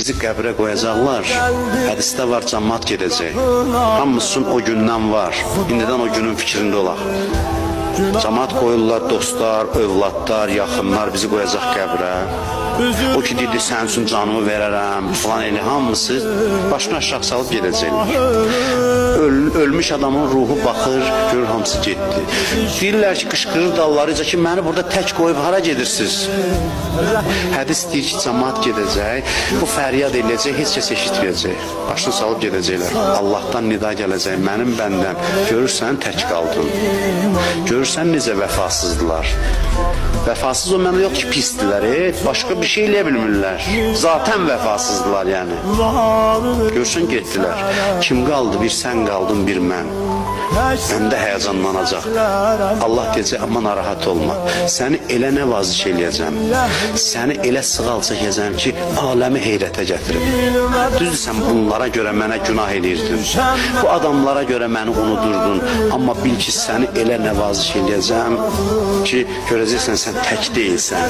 bizi qəbrə qoyacaqlar. Hədisdə var, cəmaət gedəcək. Hamısının o gündən var. İndidən o günün fikrində olaq. Cəmaət qoyurlar, dostlar, övladlar, yaxınlar bizi qoyacaq qəbrə. O ki dedi, sənin üçün canımı verərəm, falan elə hamısı başını aşağı salıb gedəcəklər. Ölmüş adamın ruhu baxır, görür hamısı getdi. Deyirlər ki, qışqırır dallarıca ki, məni burada tək qoyub hara gedirsiniz? Hədis deyir ki, cəmaət gedəcək, bu fəryad eləyəcək, heç kəs eşitməyəcək. Başını salıb gedəcəklər. Allahdan nida gələcək, mənim bəndəm. Görürsən, tək qaldın. Görürsən, necə vəfasızdılar. Vəfasız o mənə yox ki, pisdirlər, başqa bir şey eləyə bilmirlər. Zatən vəfasızdılar yəni. Görsən, getdilər. Kim qaldı? Bir sən qaldın, bir mən. Mən də həyəcanlanacaq. Allah deyəcək, amma narahat olma. Səni elə nəvaziş eləyəcəm. Səni elə sığal çəkəcəm ki, aləmi heyrətə gətirib. Düzdür, sən bunlara görə mənə günah edirdin. Bu adamlara görə məni unudurdun. Amma bil ki, səni elə nəvaziş eləyəcəm ki, görəcəksən, sən tək deyilsən.